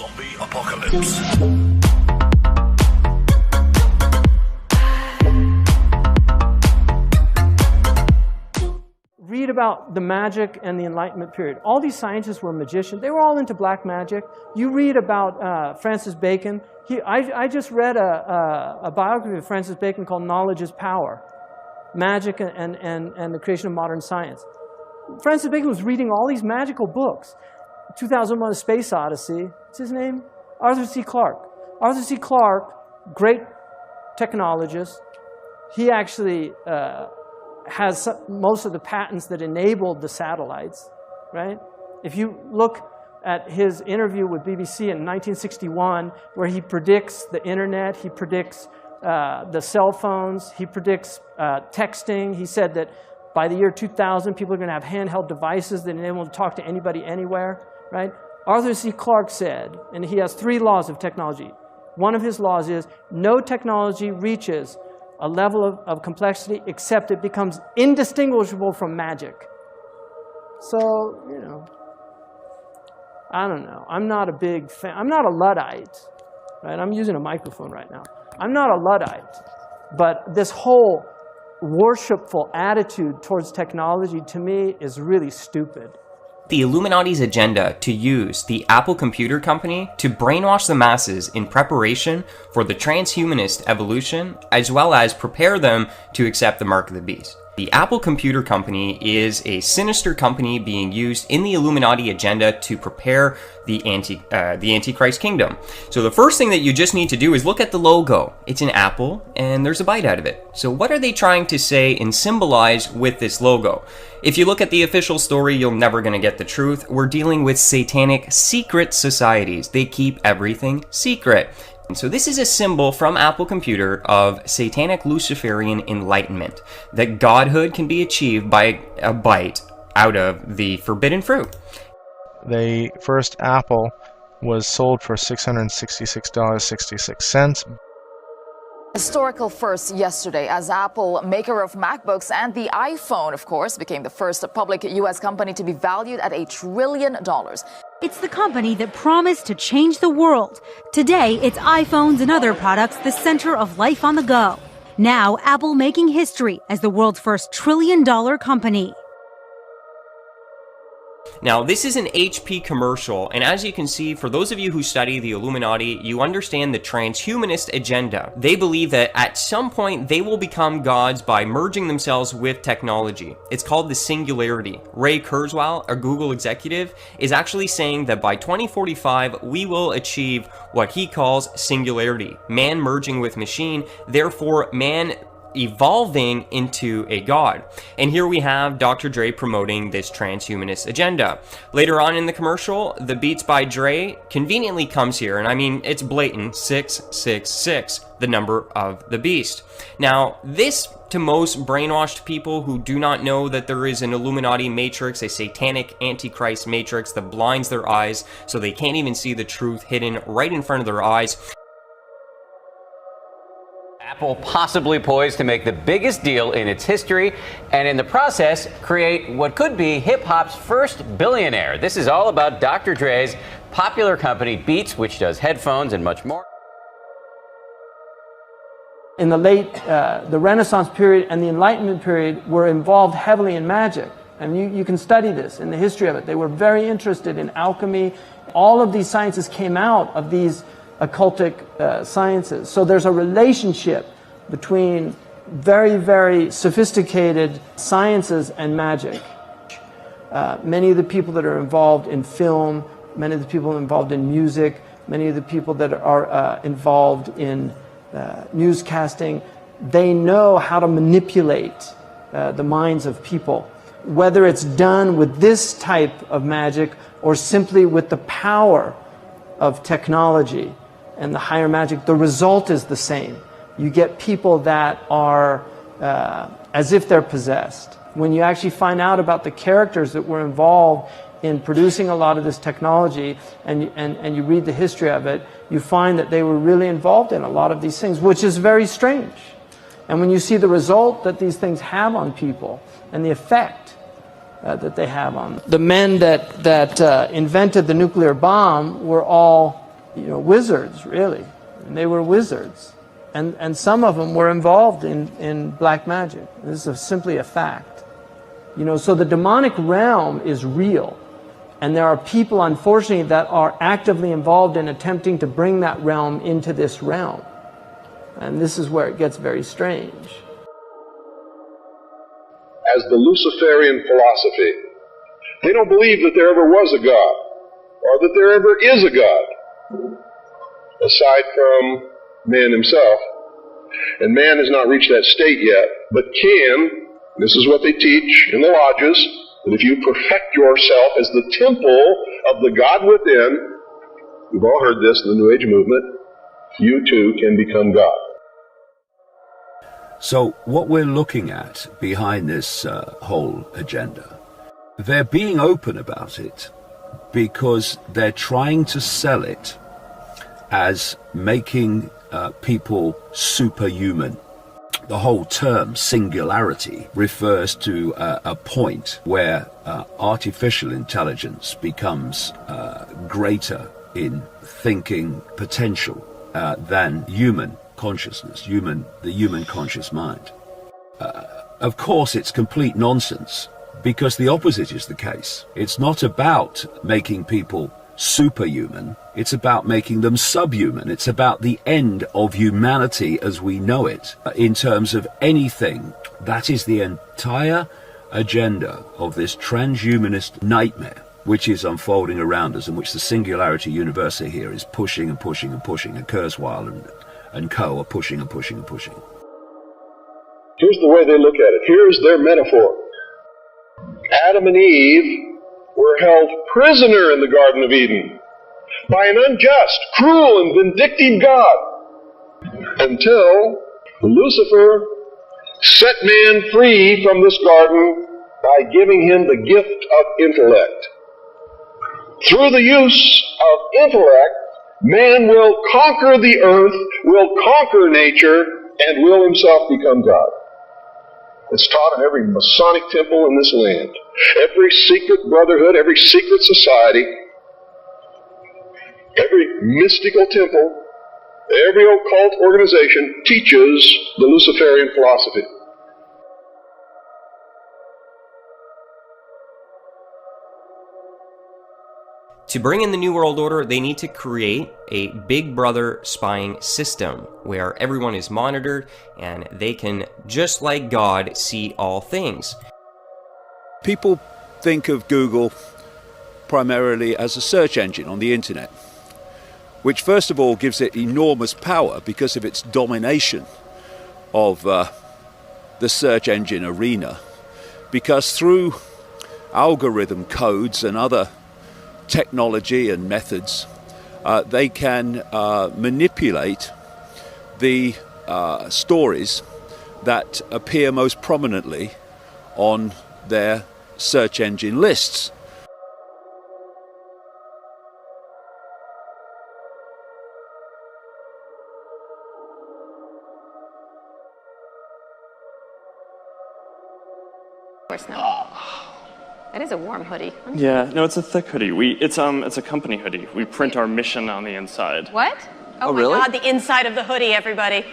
Zombie apocalypse. Read about the magic and the Enlightenment period. All these scientists were magicians. They were all into black magic. You read about Francis Bacon. I just read a biography of Francis Bacon called Knowledge is Power, Magic and the Creation of Modern Science. Francis Bacon was reading all these magical books. 2001: A Space Odyssey. What's his name? Arthur C. Clarke. Arthur C. Clarke, great technologist. He actually has most of the patents that enabled the satellites, right? If you look at his interview with BBC in 1961, where he predicts the internet, he predicts the cell phones, he predicts texting. He said that by the year 2000, people are going to have handheld devices that enable them to talk to anybody anywhere, right? Arthur C. Clarke said, and he has 3 laws of technology. One of his laws is no technology reaches a level of complexity except it becomes indistinguishable from magic. So, you know, I don't know. I'm not a big fan. I'm not a Luddite, right? I'm using a microphone right now. I'm not a Luddite, but this whole worshipful attitude towards technology to me is really stupid. The Illuminati's agenda to use the Apple Computer Company to brainwash the masses in preparation for the transhumanist evolution, as well as prepare them to accept the mark of the beast. The Apple Computer Company is a sinister company being used in the Illuminati agenda to prepare the Antichrist kingdom. So the first thing that you just need to do is look at the logo. It's an apple, and there's a bite out of it. So what are they trying to say and symbolize with this logo? If you look at the official story, you're never going to get the truth. We're dealing with satanic secret societies. They keep everything secret. So this is a symbol from Apple Computer of satanic Luciferian enlightenment, that godhood can be achieved by a bite out of the forbidden fruit. The first Apple was sold for $666.66. Historical first yesterday, as Apple, maker of MacBooks and the iPhone, of course, became the first public U.S. company to be valued at $1 trillion. It's the company that promised to change the world. Today, it's iPhones and other products the center of life on the go. Now, Apple making history as the world's first $1 trillion company. Now, this is an HP commercial, and as you can see, for those of you who study the Illuminati, you understand the transhumanist agenda. They believe that at some point they will become gods by merging themselves with technology. It's called the singularity. Ray Kurzweil, a Google executive, is actually saying that by 2045 we will achieve what he calls singularity, man merging with machine, therefore man evolving into a god. And here we have Dr. Dre promoting this transhumanist agenda. Later on in the commercial, the Beats by Dre conveniently comes here, and I mean, it's blatant, 666, the number of the beast. Now, this, to most brainwashed people who do not know that there is an Illuminati matrix, a satanic antichrist matrix that blinds their eyes so they can't even see the truth hidden right in front of their eyes. Apple possibly poised to make the biggest deal in its history and in the process create what could be hip-hop's first billionaire. This is all about Dr. Dre's popular company Beats, which does headphones and much more. In the late, the Renaissance period and the Enlightenment period were involved heavily in magic. And you can study this in the history of it. They were very interested in alchemy. All of these sciences came out of these occultic sciences. So there's a relationship between very, very sophisticated sciences and magic. Many of the people that are involved in film, many of the people involved in music, many of the people that are involved in newscasting, they know how to manipulate the minds of people. Whether it's done with this type of magic or simply with the power of technology and the higher magic, the result is the same. You get people that are as if they're possessed. When you actually find out about the characters that were involved in producing a lot of this technology and you read the history of it, you find that they were really involved in a lot of these things, which is very strange. And when you see the result that these things have on people and the effect that they have on them. The men that invented the nuclear bomb were all wizards, really. And they were wizards. And some of them were involved in black magic. This is simply a fact. So the demonic realm is real. And there are people, unfortunately, that are actively involved in attempting to bring that realm into this realm. And this is where it gets very strange. As the Luciferian philosophy, they don't believe that there ever was a God, or that there ever is a God, aside from man himself. And man has not reached that state yet, but can, this is what they teach in the lodges, that if you perfect yourself as the temple of the God within, we've all heard this in the New Age movement, you too can become God. So what we're looking at behind this whole agenda, they're being open about it because they're trying to sell it as making people superhuman. The whole term singularity refers to a point where artificial intelligence becomes greater in thinking potential than human consciousness, the human conscious mind. Of course, it's complete nonsense, because the opposite is the case. It's not about making people superhuman, it's about making them subhuman. It's about the end of humanity as we know it in terms of anything. That is the entire agenda of this transhumanist nightmare which is unfolding around us, and which the Singularity University here is pushing and pushing and pushing, and Kurzweil and co are pushing and pushing and pushing. Here's the way they look at it. Here's their metaphor. Adam and Eve were held prisoner in the Garden of Eden by an unjust, cruel, and vindictive God until Lucifer set man free from this garden by giving him the gift of intellect. Through the use of intellect, man will conquer the earth, will conquer nature, and will himself become God. It's taught in every Masonic temple in this land. Every secret brotherhood, every secret society, every mystical temple, every occult organization teaches the Luciferian philosophy. To bring in the New World Order, they need to create a Big Brother spying system where everyone is monitored and they can, just like God, see all things. People think of Google primarily as a search engine on the internet, which first of all gives it enormous power because of its domination of the search engine arena, because through algorithm codes and other technology and methods, they can manipulate the stories that appear most prominently on their search engine lists. Of course not. That is a warm hoodie. Yeah, no, it's a thick hoodie. It's a company hoodie. We print our mission on the inside. What? Oh my really? God, the inside of the hoodie, everybody.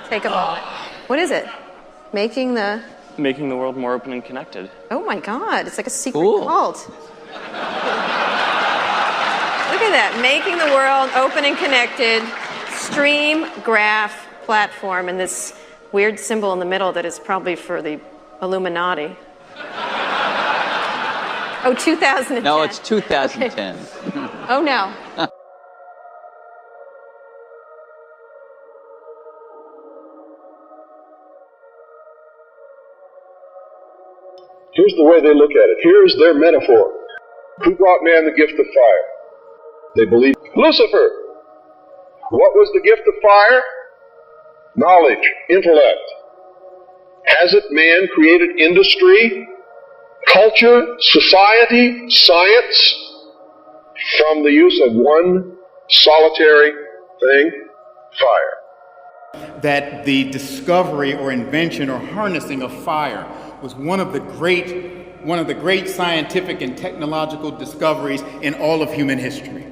Take a moment. What is it? Making the world more open and connected. Oh my God, it's like a secret cult. Look at that, making the world open and connected, stream graph platform, and this weird symbol in the middle that is probably for the Illuminati. Oh, 2010. No, it's 2010. Okay. Oh, no. Here's the way they look at it. Here's their metaphor. Who brought man the gift of fire? They believe Lucifer. What was the gift of fire? Knowledge, intellect. Hasn't man created industry, culture, society, science from the use of one solitary thing? Fire. That the discovery or invention or harnessing of fire was one of the great scientific and technological discoveries in all of human history.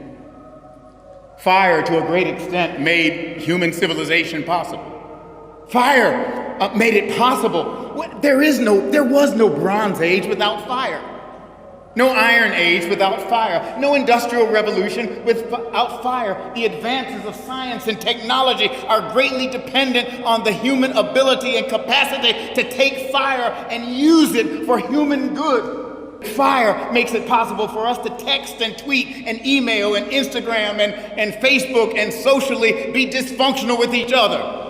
Fire, to a great extent, made human civilization possible. Fire made it possible. There was no Bronze Age without fire. No Iron Age without fire. No Industrial Revolution without fire. The advances of science and technology are greatly dependent on the human ability and capacity to take fire and use it for human good. Fire makes it possible for us to text and tweet and email and Instagram and Facebook and socially be dysfunctional with each other.